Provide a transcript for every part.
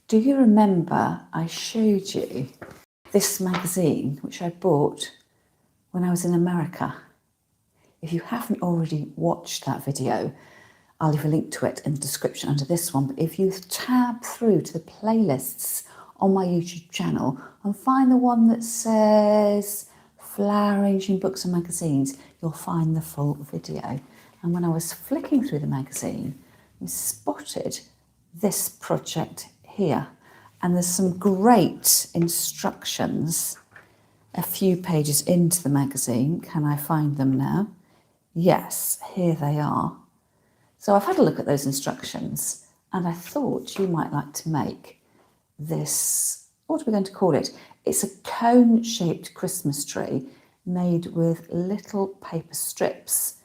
Do you remember I showed you this magazine, which I bought when I was in America? If you haven't already watched that video, I'll leave a link to it in the description under this one. But if you tab through to the playlists on my YouTube channel and find the one that says flower arranging books and magazines, you'll find the full video. And when I was flicking through the magazine, I spotted this project here. And there's some great instructions a few pages into the magazine. Can I find them now? Yes, here they are. So I've had a look at those instructions and I thought you might like to make this, what are we going to call it? It's a cone-shaped Christmas tree made with little paper strips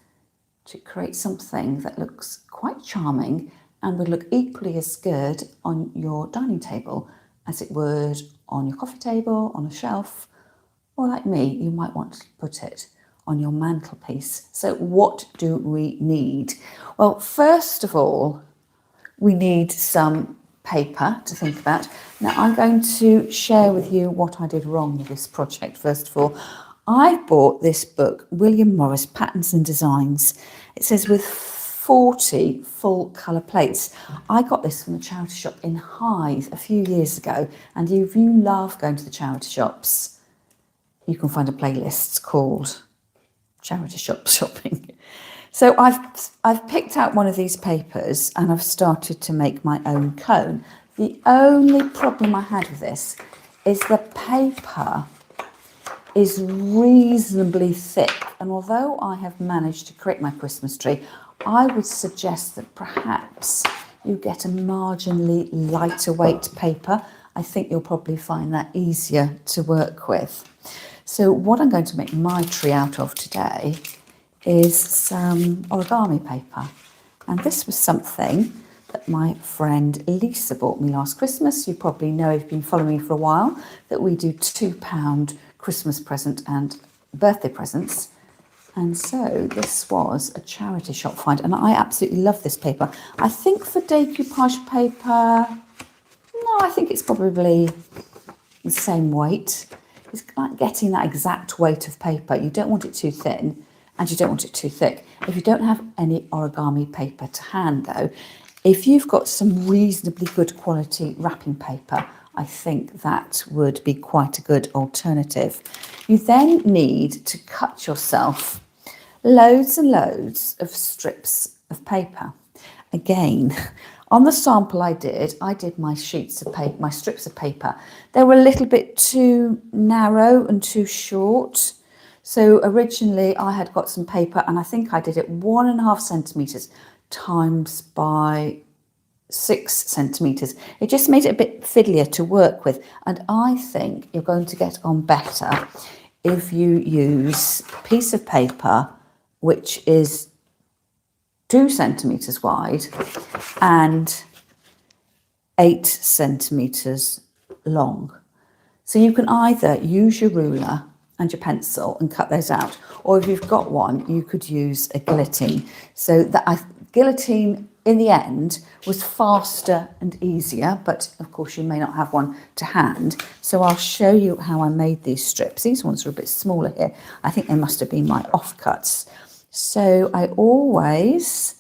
to create something that looks quite charming and would look equally as good on your dining table as it would on your coffee table, on a shelf, or like me, you might want to put it on your mantelpiece. So what do we need? Well, first of all, we need some paper to think about. Now, I'm going to share with you what I did wrong with this project. First of all, I bought this book, William Morris Patterns and Designs. It says with 40 full colour plates. I got this from a charity shop in Hythe a few years ago. And if you love going to the charity shops, you can find a playlist called Charity Shop Shopping. So I've picked out one of these papers and I've started to make my own cone. The only problem I had with this is the paper is reasonably thick, and although I have managed to create my Christmas tree, I would suggest that perhaps you get a marginally lighter weight paper. I think you'll probably find that easier to work with. So what I'm going to make my tree out of today is some origami paper. And this was something that my friend Lisa bought me last Christmas. You probably know, if you've been following me for a while, that we do £2 Christmas present and birthday presents. And so this was a charity shop find, and I absolutely love this paper. I think for decoupage paper, no, I think it's probably the same weight. It's like getting that exact weight of paper. You don't want it too thin and you don't want it too thick. If you don't have any origami paper to hand though, if you've got some reasonably good quality wrapping paper, I think that would be quite a good alternative. You then need to cut yourself loads and loads of strips of paper. Again, on the sample I did my sheets of paper, my strips of paper. They were a little bit too narrow and too short. So originally I had got some paper and I think I did it 1.5 centimetres times by 6 centimetres. It just made it a bit fiddlier to work with. And I think you're going to get on better if you use a piece of paper which is 2 centimetres wide and 8 centimetres long. So you can either use your ruler and your pencil and cut those out, or if you've got one, you could use a guillotine. So that guillotine in the end was faster and easier, but of course you may not have one to hand. So I'll show you how I made these strips. These ones are a bit smaller here. I think they must have been my offcuts. So I always,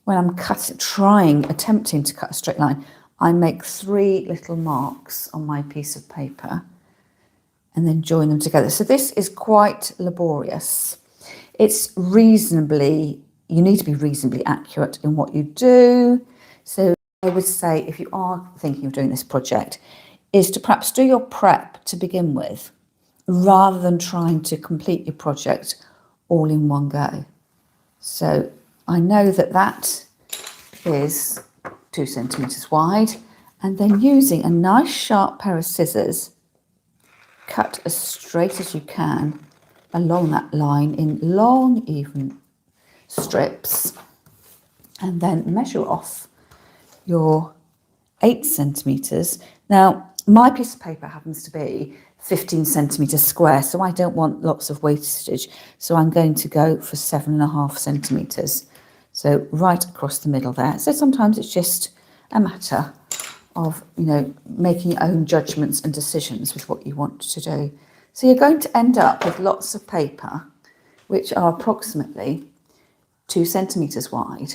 when I'm attempting to cut a straight line, I make 3 little marks on my piece of paper and then join them together. So this is quite laborious. It's you need to be reasonably accurate in what you do. So I would say, if you are thinking of doing this project, is to perhaps do your prep to begin with, rather than trying to complete your project all in one go. So I know that is 2 centimetres wide, and then using a nice sharp pair of scissors, cut as straight as you can along that line in long, even strips, and then measure off your 8 centimetres. Now, my piece of paper happens to be 15 centimetres square, so I don't want lots of wastage. So I'm going to go for 7.5 centimetres. So right across the middle there. So sometimes it's just a matter of, you know, making your own judgments and decisions with what you want to do. So you're going to end up with lots of paper, which are approximately 2 centimetres wide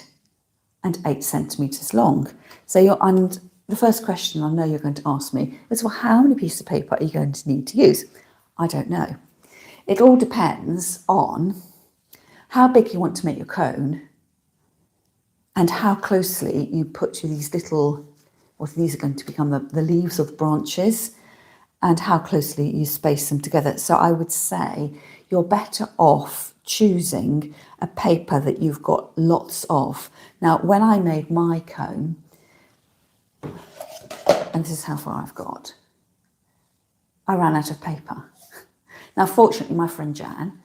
and 8 centimetres long. So and the first question I know you're going to ask me is, well, how many pieces of paper are you going to need to use? I don't know. It all depends on how big you want to make your cone and how closely you put these little, well, these are going to become the leaves of branches, and how closely you space them together. So I would say you're better off choosing a paper that you've got lots of. Now, when I made my cone, and this is how far I've got, I ran out of paper. Now, fortunately, my friend Jan,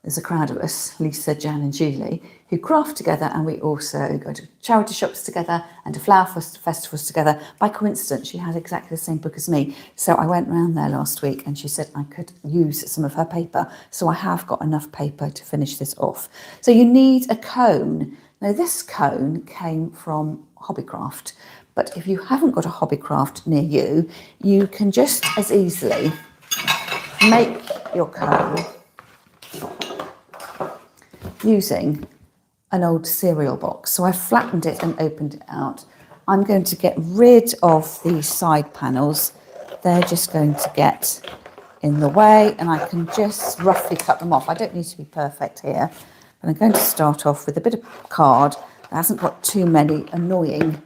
there's a crowd of us, Lisa, Jan and Julie, who craft together, and we also go to charity shops together and to flower festivals together. By coincidence, she had exactly the same book as me. So I went round there last week and she said I could use some of her paper. So I have got enough paper to finish this off. So you need a cone. Now, this cone came from Hobbycraft, but if you haven't got a Hobbycraft near you, you can just as easily make your cone using an old cereal box. So I flattened it and opened it out. I'm going to get rid of these side panels. They're just going to get in the way, and I can just roughly cut them off. I don't need to be perfect here, but I'm going to start off with a bit of card that hasn't got too many annoying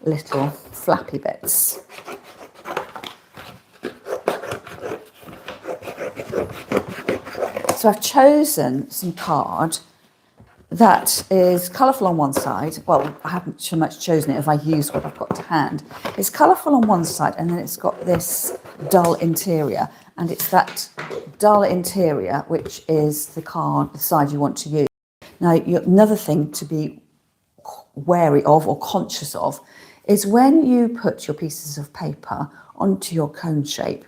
little flappy bits. So I've chosen some card that is colourful on one side. Well, I haven't so much chosen it if I use what I've got to hand. It's colourful on one side, and then it's got this dull interior, and it's that dull interior which is the side you want to use. Now, another thing to be wary of or conscious of is when you put your pieces of paper onto your cone shape.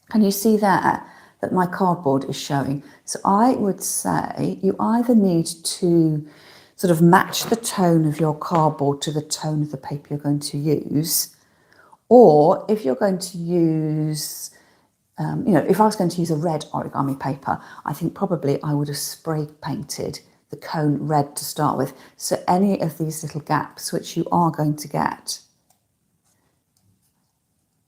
Can you see that my cardboard is showing? So I would say you either need to sort of match the tone of your cardboard to the tone of the paper you're going to use, or if you're going to use, if I was going to use a red origami paper, I think probably I would have spray painted the cone red to start with. So any of these little gaps which you are going to get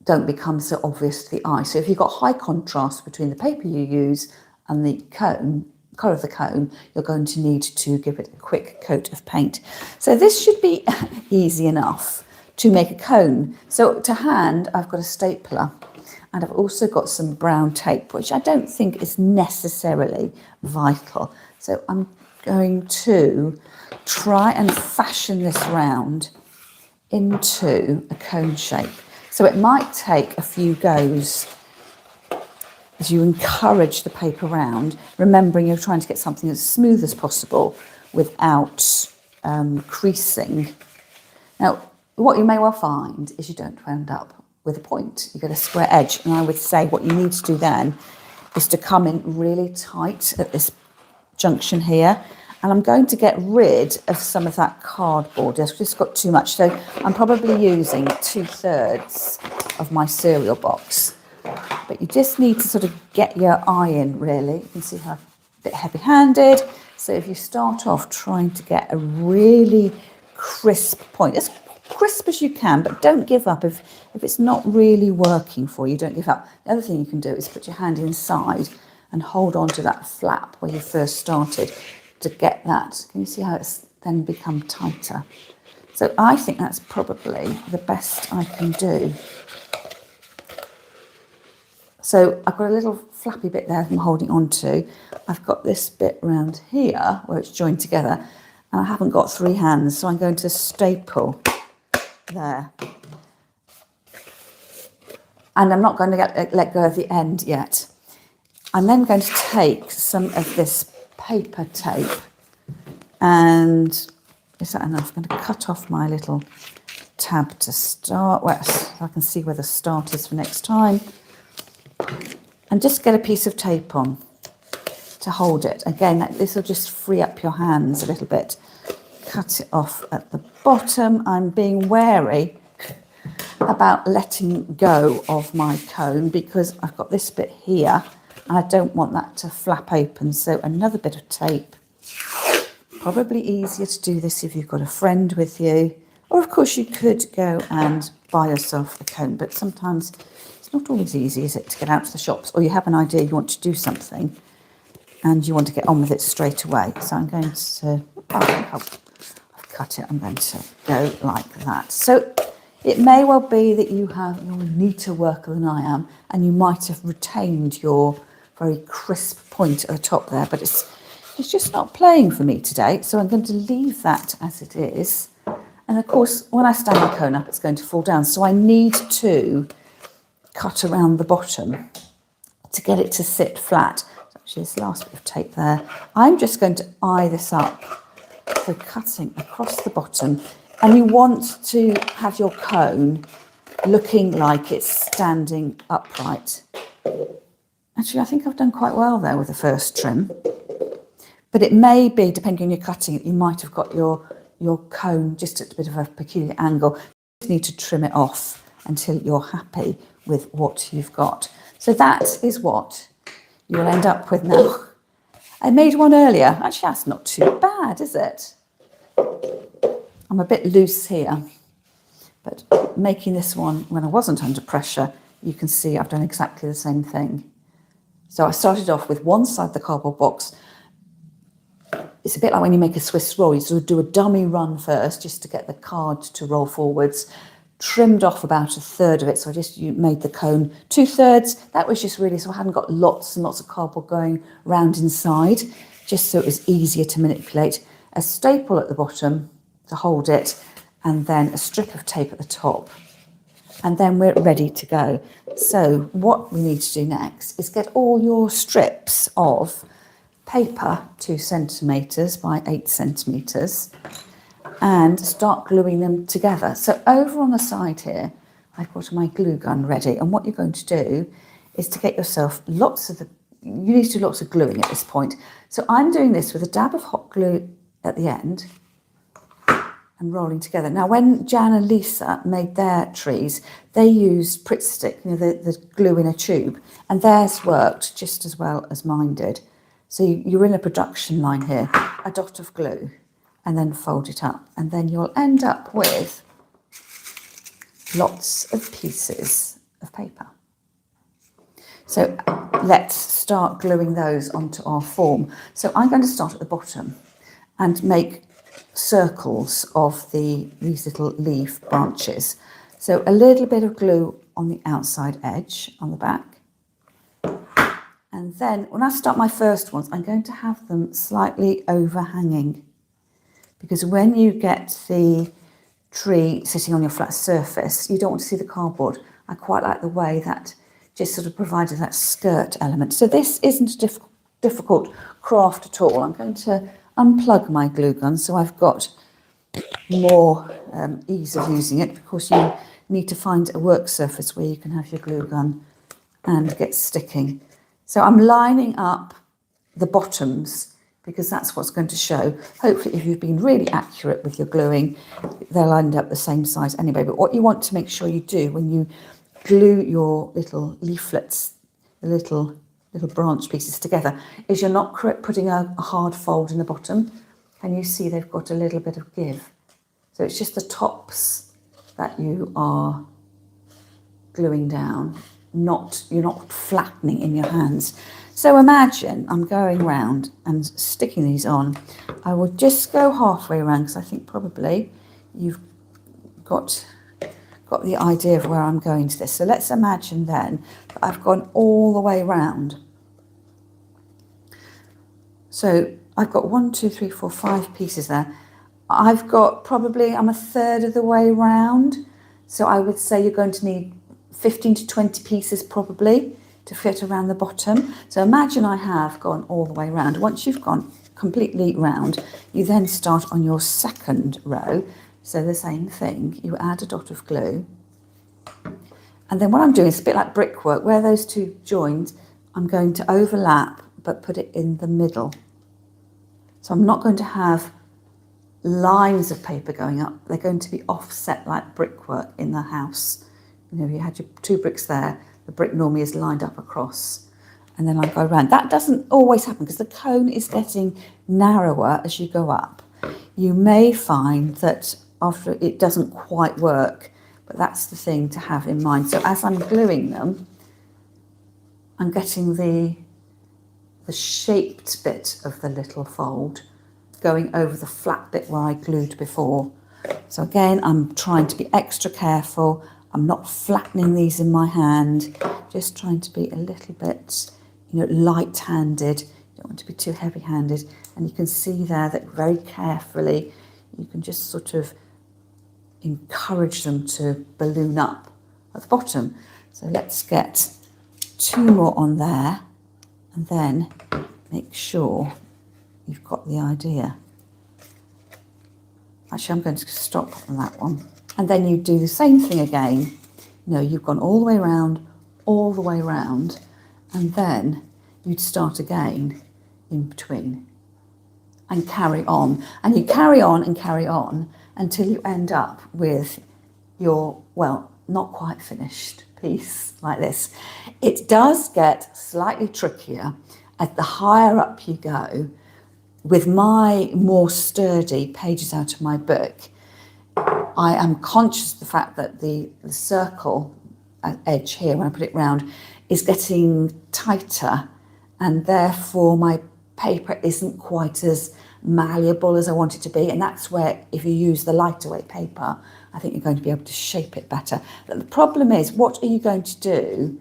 don't become so obvious to the eye. So if you've got high contrast between the paper you use and the cone, colour of the cone, you're going to need to give it a quick coat of paint. So this should be easy enough to make a cone. So to hand, I've got a stapler, and I've also got some brown tape, which I don't think is necessarily vital. So I'm going to try and fashion this round into a cone shape. So it might take a few goes as you encourage the paper round, remembering you're trying to get something as smooth as possible without creasing. Now, what you may well find is you don't end up with a point. You get a square edge, and I would say what you need to do then is to come in really tight at this junction here. And I'm going to get rid of some of that cardboard. It's just got too much. So I'm probably using 2/3 of my cereal box. But you just need to sort of get your eye in, really. You can see how I'm a bit heavy-handed. So if you start off trying to get a really crisp point, as crisp as you can, but don't give up. If it's not really working for you, don't give up. The other thing you can do is put your hand inside and hold on to that flap where you first started, to get that. Can you see how it's then become tighter? So I think that's probably the best I can do. So I've got a little flappy bit there I'm holding on to. I've got this bit around here where it's joined together, and I haven't got 3 hands, so I'm going to staple there. And I'm not going to let go of the end yet. I'm then going to take some of this paper tape, and is that enough? I'm going to cut off my little tab to start, well, so I can see where the start is for next time, and just get a piece of tape on to hold it. Again, this will just free up your hands a little bit. Cut it off at the bottom. I'm being wary about letting go of my cone because I've got this bit here and I don't want that to flap open. So another bit of tape. Probably easier to do this if you've got a friend with you, or of course you could go and buy yourself a cone, but sometimes it's not always easy, is it, to get out to the shops, or you have an idea you want to do something and you want to get on with it straight away. So I'm going to, I've cut it, I'm going to go like that. So it may well be that you're a neater worker than I am, and you might have retained your very crisp point at the top there, but it's just not playing for me today. So I'm going to leave that as it is. And of course, when I stand the cone up, it's going to fall down. So I need to cut around the bottom to get it to sit flat. Actually, this last bit of tape there. I'm just going to eye this up. So cutting across the bottom. And you want to have your cone looking like it's standing upright. Actually, I think I've done quite well there with the first trim. But it may be, depending on your cutting it, you might have got your cone just at a bit of a peculiar angle. You just need to trim it off until you're happy with what you've got. So that is what you'll end up with now. I made one earlier. Actually, that's not too bad, is it? I'm a bit loose here. But making this one when I wasn't under pressure, you can see I've done exactly the same thing. So I started off with one side of the cardboard box. It's a bit like when you make a Swiss roll. You sort of do a dummy run first just to get the card to roll forwards. Trimmed off about a third of it, so you made the cone 2/3. That was just really so I hadn't got lots and lots of cardboard going round inside, just so it was easier to manipulate. A staple at the bottom to hold it, and then a strip of tape at the top. And then we're ready to go. So what we need to do next is get all your strips of paper 2 centimetres by 8 centimetres and start gluing them together. So over on the side here, I've got my glue gun ready, and what you're going to do is to get yourself you need to do lots of gluing at this point. So I'm doing this with a dab of hot glue at the end and rolling together. Now, when Jan and Lisa made their trees, they used Pritt Stick, the glue in a tube, and theirs worked just as well as mine did. So you're in a production line here, a dot of glue, and then fold it up. And then you'll end up with lots of pieces of paper. So let's start gluing those onto our form. So I'm going to start at the bottom and make circles of these little leaf branches. So a little bit of glue on the outside edge, on the back. And then when I start my first ones, I'm going to have them slightly overhanging, because when you get the tree sitting on your flat surface, you don't want to see the cardboard. I quite like the way that just sort of provided that skirt element. So this isn't a difficult craft at all. I'm going to unplug my glue gun so I've got more ease of using it. Of course, you need to find a work surface where you can have your glue gun and get sticking. So I'm lining up the bottoms because that's what's going to show. Hopefully, if you've been really accurate with your gluing, they'll end up the same size anyway. But what you want to make sure you do when you glue your little leaflets, the little branch pieces together, is you're not putting a hard fold in the bottom. Can you see they've got a little bit of give? So it's just the tops that you are gluing down. You're not flattening in your hands. So imagine I'm going round and sticking these on. I will just go halfway around because I think probably you've got the idea of where I'm going to this. So let's imagine then that I've gone all the way round. So I've got 1, 2, 3, 4, 5 pieces there. I'm a third of the way round. So I would say you're going to need 15 to 20 pieces probably to fit around the bottom. So imagine I have gone all the way round. Once you've gone completely round, you then start on your second row. So the same thing, you add a dot of glue. And then what I'm doing is a bit like brickwork, where those two joined, I'm going to overlap but put it in the middle. So I'm not going to have lines of paper going up. They're going to be offset like brickwork in the house. You know, you had your 2 bricks there, the brick normally is lined up across, and then I go around. That doesn't always happen because the cone is getting narrower as you go up. You may find that after it doesn't quite work, but that's the thing to have in mind. So as I'm gluing them, I'm getting the shaped bit of the little fold going over the flat bit where I glued before. So again, I'm trying to be extra careful. I'm not flattening these in my hand, just trying to be a little bit, you know, light-handed. You don't want to be too heavy-handed. And you can see there that very carefully, you can just sort of encourage them to balloon up at the bottom. So let's get 2 more on there, and then make sure you've got the idea. Actually, I'm going to stop on that one. And then you do the same thing again. You know, you've gone all the way around, and then you'd start again in between and carry on. And you carry on and carry on until you end up with your, well, not quite finished piece like this. It does get slightly trickier as the higher up you go. With my more sturdy pages out of my book, I am conscious of the fact that the circle edge here, when I put it round, is getting tighter, and therefore my paper isn't quite as malleable as I want it to be. And that's where, if you use the lighter weight paper, I think you're going to be able to shape it better. But the problem is, what are you going to do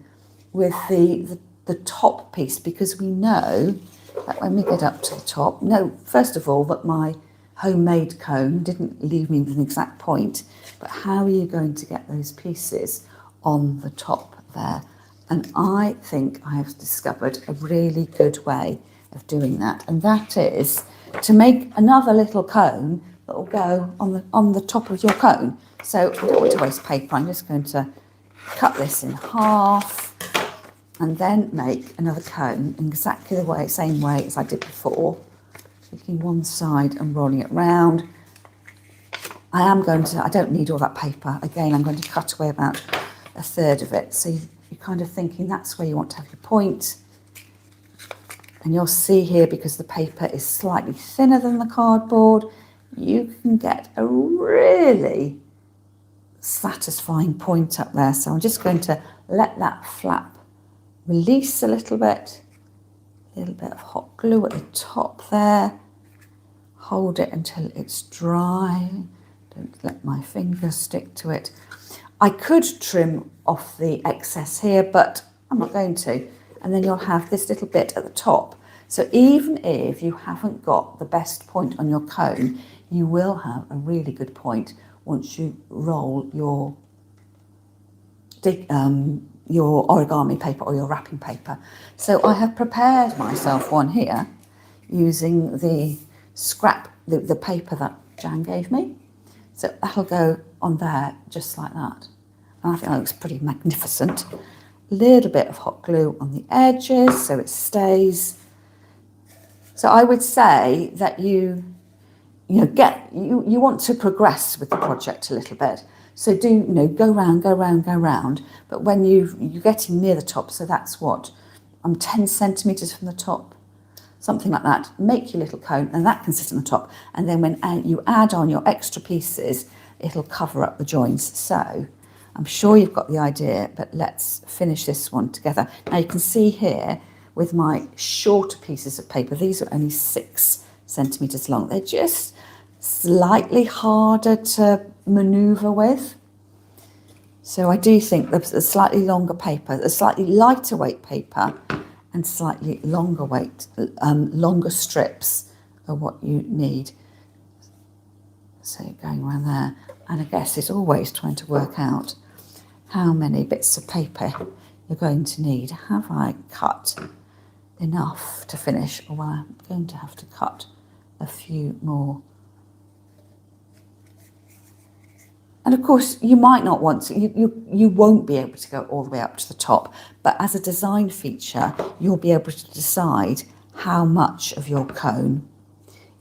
with the top piece? Because we know that when we get up to the top, first of all, that my homemade cone didn't leave me with an exact point, but how are you going to get those pieces on the top there? And I think I have discovered a really good way of doing that, and that is to make another little cone that will go on the top of your cone. So I don't want to waste paper. I'm just going to cut this in half and then make another cone in exactly the same way as I did before, taking one side and rolling it round. I don't need all that paper. Again, I'm going to cut away about 1/3 of it. So you're kind of thinking that's where you want to have your point. And you'll see here, because the paper is slightly thinner than the cardboard, you can get a really satisfying point up there. So I'm just going to let that flap release a little bit of hot glue at the top there. Hold it until it's dry. Don't let my fingers stick to it. I could trim off the excess here, but I'm not going to. And then you'll have this little bit at the top. So even if you haven't got the best point on your cone, you will have a really good point once you roll your origami paper or your wrapping paper. So I have prepared myself one here using the scrap, the paper that Jan gave me. So that'll go on there just like that. And I think that looks pretty magnificent. A little bit of hot glue on the edges so it stays. So I would say that you want to progress with the project a little bit. So go round. But when you're getting near the top, so that's what, I'm 10 centimetres from the top, something like that. Make your little cone, and that can sit on the top. And then when you add on your extra pieces, it'll cover up the joints. So I'm sure you've got the idea, but let's finish this one together. Now you can see here with my shorter pieces of paper, these are only 6 centimetres long. They're just slightly harder to manoeuvre with. So I do think there's a slightly longer paper, a slightly lighter weight paper, and slightly longer weight, longer strips are what you need. So going around there, and I guess it's always trying to work out how many bits of paper you're going to need. Have I cut enough to finish, or I'm going to have to cut a few more? And of course, you might not want to, you won't be able to go all the way up to the top, but as a design feature, you'll be able to decide how much of your cone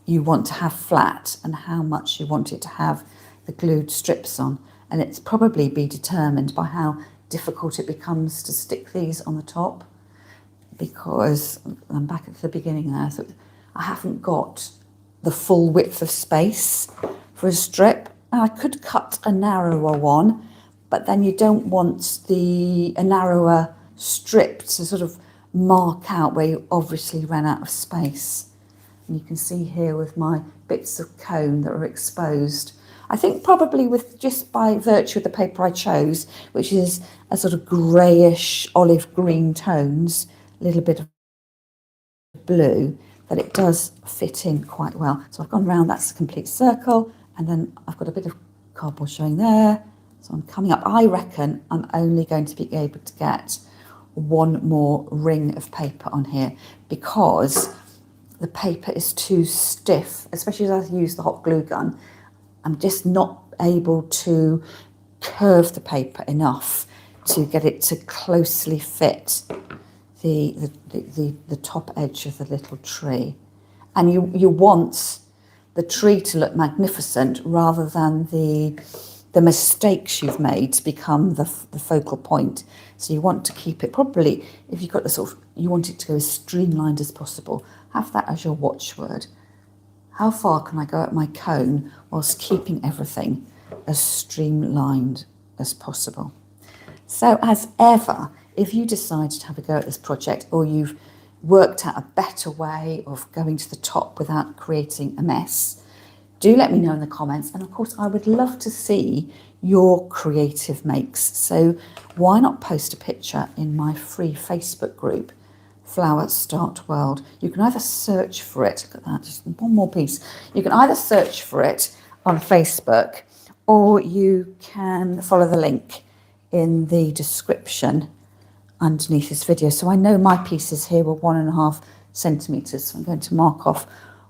you want to have flat and how much you want it to have the glued strips on. and it's probably be determined by how difficult it becomes to stick these on the top, because I'm back at the beginning there, so I haven't got the full width of space for a strip. And I could cut a narrower one, but then you don't want a narrower strip to sort of mark out where you obviously ran out of space. And you can see here with my bits of cone that are exposed. I think probably with just by virtue of the paper I chose, which is a sort of greyish olive green tones, a little bit of blue, that it does fit in quite well. So I've gone round, that's a complete circle, and then I've got a bit of cardboard showing there. So I'm coming up. I reckon I'm only going to be able to get one more ring of paper on here because the paper is too stiff, especially as I use the hot glue gun. I'm just not able to curve the paper enough to get it to closely fit the top edge of the little tree. And you want the tree to look magnificent rather than the mistakes you've made to become the focal point. So you want to keep it probably, if you've got the sort of, you want it to go as streamlined as possible. Have that as your watchword. How far can I go at my cone whilst keeping everything as streamlined as possible? So as ever, if you decide to have a go at this project, or you've worked out a better way of going to the top without creating a mess, do let me know in the comments. And of course, I would love to see your creative makes. So why not post a picture in my free Facebook group, Flower Start World. You can either search for it, look at that, just one more piece. You can either search for it on Facebook, or you can follow the link in the description underneath this video. So I know my pieces here were 1.5 centimetres. So I'm going to mark off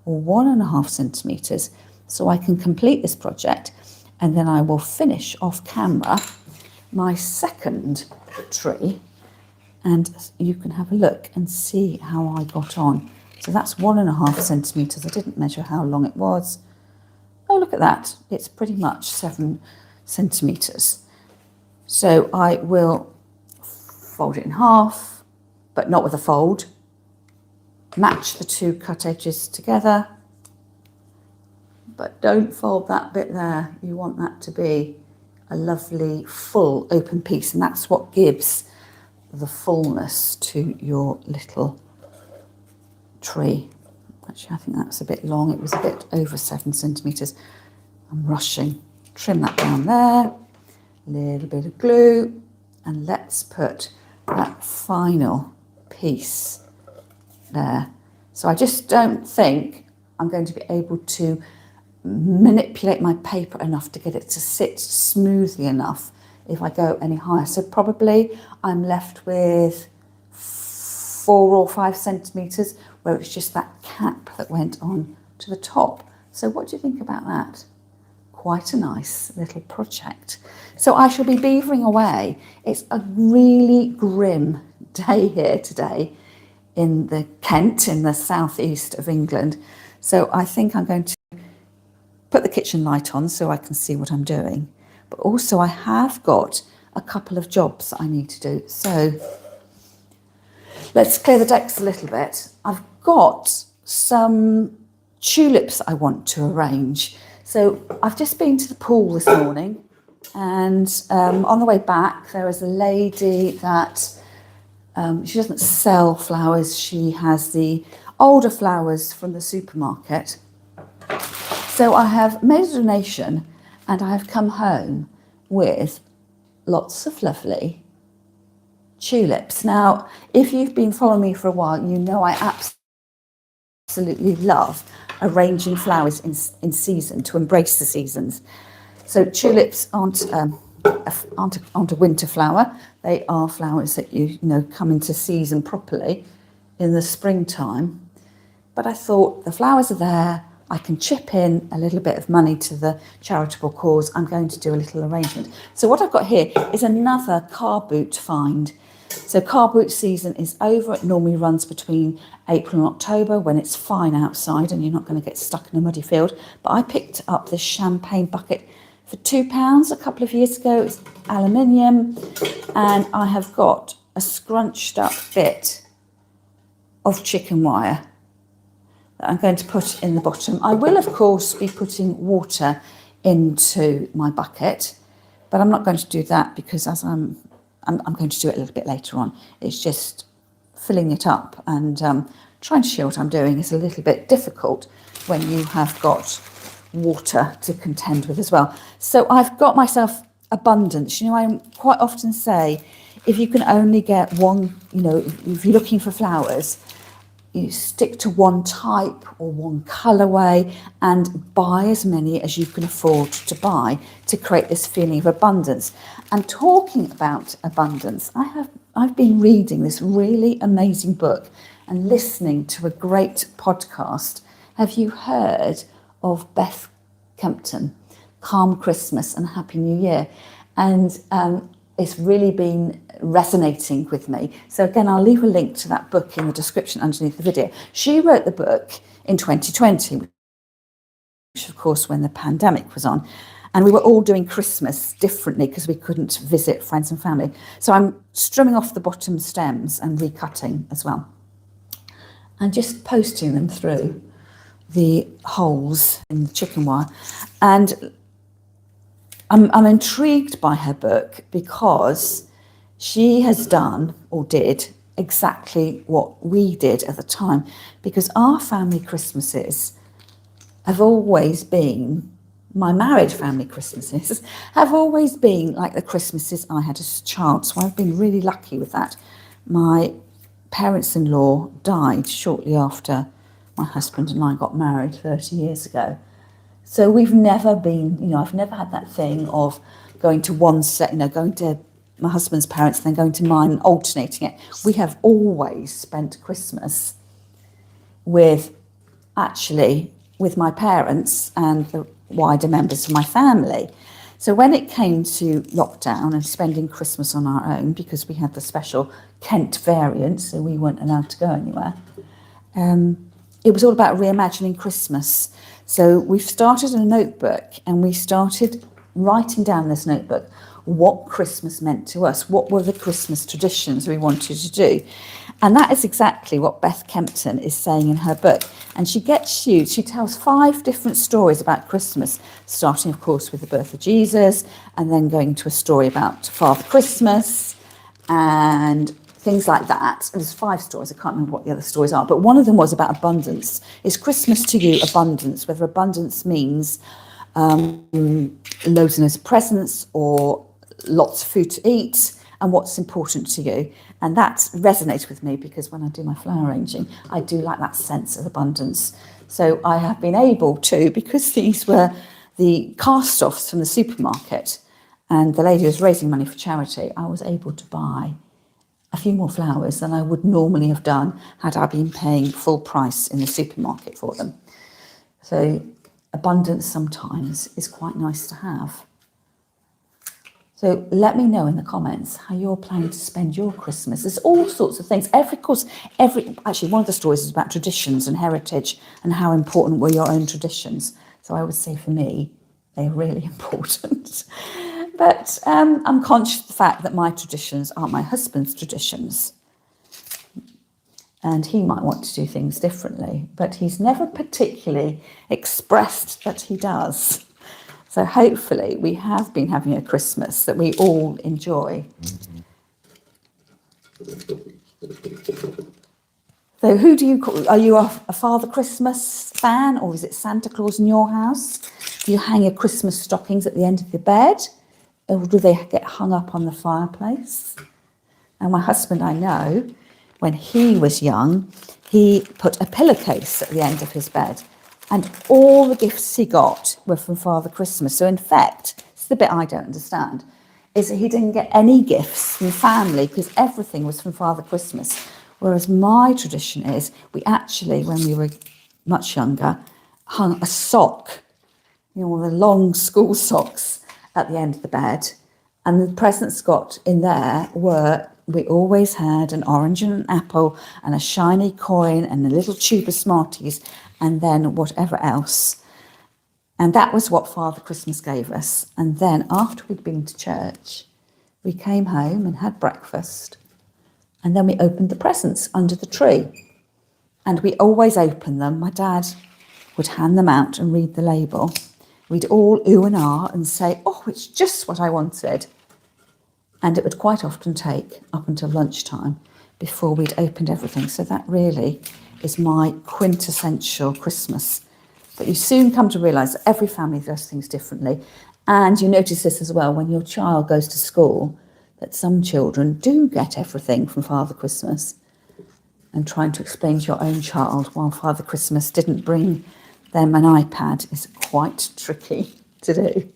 1.5 centimetres so I can complete this project, and then I will finish off camera my second tree, and you can have a look and see how I got on. So that's 1.5 centimetres. I didn't measure how long it was. Oh, look at that. It's pretty much 7 centimetres. So I will fold it in half, but not with a fold. Match the two cut edges together, but don't fold that bit there. You want that to be a lovely full open piece, and that's what gives the fullness to your little tree. Actually, I think that's a bit long. It was a bit over 7 centimetres. I'm rushing. Trim that down there. A little bit of glue, and let's put that final piece there. So I just don't think I'm going to be able to manipulate my paper enough to get it to sit smoothly enough if I go any higher. So probably I'm left with 4 or 5 centimetres where it's just that cap that went on to the top. So what do you think about that? Quite a nice little project. So I shall be beavering away. It's a really grim day here today in the Kent, in the southeast of England. So I think I'm going to put the kitchen light on so I can see what I'm doing. But also I have got a couple of jobs that I need to do. So let's clear the decks a little bit. I've got some tulips I want to arrange. So I've just been to the pool this morning, and on the way back there is a lady that she doesn't sell flowers. She has the older flowers from the supermarket. So I have made a donation, and I have come home with lots of lovely tulips. Now, if you've been following me for a while, you know I absolutely love arranging flowers in season to embrace the seasons. So tulips aren't a winter flower. They are flowers that you know come into season properly in the springtime. But I thought the flowers are there. I can chip in a little bit of money to the charitable cause. I'm going to do a little arrangement. So what I've got here is another car boot find. So car boot season is over. It normally runs between April and October when it's fine outside and you're not going to get stuck in a muddy field. But I picked up this champagne bucket for £2 a couple of years ago. It's aluminium, and I have got a scrunched up bit of chicken wire that I'm going to put in the bottom. I will, of course, be putting water into my bucket, but I'm not going to do that because as I'm going to do it a little bit later on. It's just filling it up, and trying to show what I'm doing is a little bit difficult when you have got water to contend with as well. So I've got myself abundance. You know, I quite often say, if you can only get one, you know, if you're looking for flowers, you stick to one type or one colourway and buy as many as you can afford to buy to create this feeling of abundance. And talking about abundance, I've been reading this really amazing book and listening to a great podcast. Have you heard of Beth Kempton, Calm Christmas and Happy New Year? And it's really been resonating with me. So again, I'll leave a link to that book in the description underneath the video. She wrote the book in 2020, which of course when the pandemic was on, and we were all doing Christmas differently because we couldn't visit friends and family. So I'm trimming off the bottom stems and recutting as well, and just posting them through the holes in the chicken wire. And I'm intrigued by her book because she has done, or did, exactly what we did at the time, because our family Christmases have always been, my married family Christmases, have always been like the Christmases I had as a child. So I've been really lucky with that. My parents-in-law died shortly after my husband and I got married 30 years ago. So we've never been, you know, I've never had that thing of going to one set, you know, going to my husband's parents and then going to mine and alternating it. We have always spent Christmas with my parents and the wider members of my family. So when it came to lockdown and spending Christmas on our own, because we had the special Kent variant, so we weren't allowed to go anywhere, it was all about reimagining Christmas. So we've started a notebook and we started writing down in this notebook what Christmas meant to us, what were the Christmas traditions we wanted to do. And that is exactly what Beth Kempton is saying in her book. And she tells 5 different stories about Christmas, starting, of course, with the birth of Jesus, and then going to a story about Father Christmas and things like that. And there's 5 stories, I can't remember what the other stories are, but one of them was about abundance. Is Christmas to you abundance? Whether abundance means loads and loads of presents or lots of food to eat, and what's important to you. And that resonates with me because when I do my flower arranging, I do like that sense of abundance. So I have been able to, because these were the cast-offs from the supermarket and the lady was raising money for charity, I was able to buy a few more flowers than I would normally have done had I been paying full price in the supermarket for them. So abundance sometimes is quite nice to have. So let me know in the comments how you're planning to spend your Christmas. There's all sorts of things. Actually, one of the stories is about traditions and heritage and how important were your own traditions. So I would say for me, they're really important. But I'm conscious of the fact that my traditions aren't my husband's traditions. And he might want to do things differently, but he's never particularly expressed that he does. So hopefully we have been having a Christmas that we all enjoy. So who do you call? Are you a Father Christmas fan, or is it Santa Claus in your house? Do you hang your Christmas stockings at the end of your bed, or do they get hung up on the fireplace? And my husband, I know, when he was young, he put a pillowcase at the end of his bed. And all the gifts he got were from Father Christmas. So in fact, it's the bit I don't understand, is that he didn't get any gifts from family because everything was from Father Christmas. Whereas my tradition is, we actually, when we were much younger, hung a sock, the long school socks at the end of the bed. And the presents got in there were, we always had an orange and an apple and a shiny coin and a little tube of Smarties, and then whatever else. And that was what Father Christmas gave us. And then after we'd been to church, we came home and had breakfast. And then we opened the presents under the tree. And we always opened them. My dad would hand them out and read the label. We'd all ooh and ah and say, oh, it's just what I wanted. And it would quite often take up until lunchtime before we'd opened everything. So that really is my quintessential Christmas. But you soon come to realise that every family does things differently. And you notice this as well when your child goes to school, that some children do get everything from Father Christmas. And trying to explain to your own child why Father Christmas didn't bring them an iPad is quite tricky to do.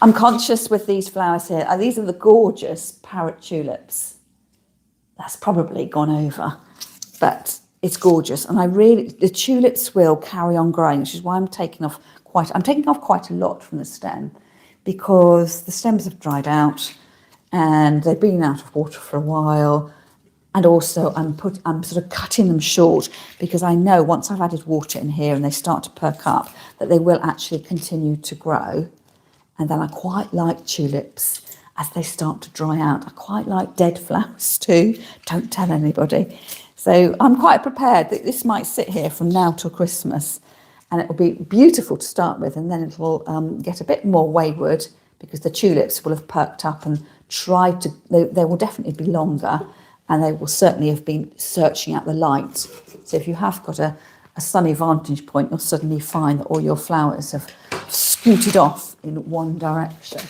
I'm conscious with these flowers here. These are the gorgeous parrot tulips. That's probably gone over, but it's gorgeous. And the tulips will carry on growing, which is why I'm taking off quite a lot from the stem, because the stems have dried out and they've been out of water for a while. And also I'm sort of cutting them short because I know once I've added water in here and they start to perk up, that they will actually continue to grow. And then I quite like tulips as they start to dry out. I quite like dead flowers too. Don't tell anybody. So I'm quite prepared that this might sit here from now till Christmas, and it will be beautiful to start with, and then it will get a bit more wayward because the tulips will have perked up and they will definitely be longer, and they will certainly have been searching out the light. So if you have got a sunny vantage point, you'll suddenly find that all your flowers have scooted off in one direction.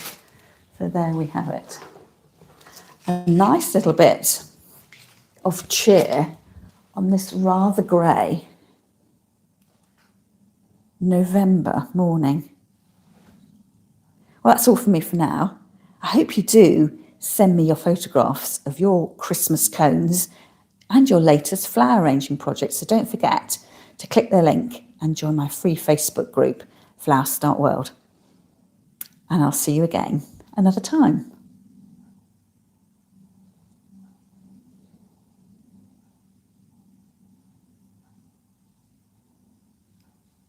So there we have it. A nice little bit of cheer on this rather grey November morning. Well, that's all from me for now. I hope you do send me your photographs of your Christmas cones and your latest flower arranging projects. So don't forget to click the link and join my free Facebook group, Flower Start World. And I'll see you again another time.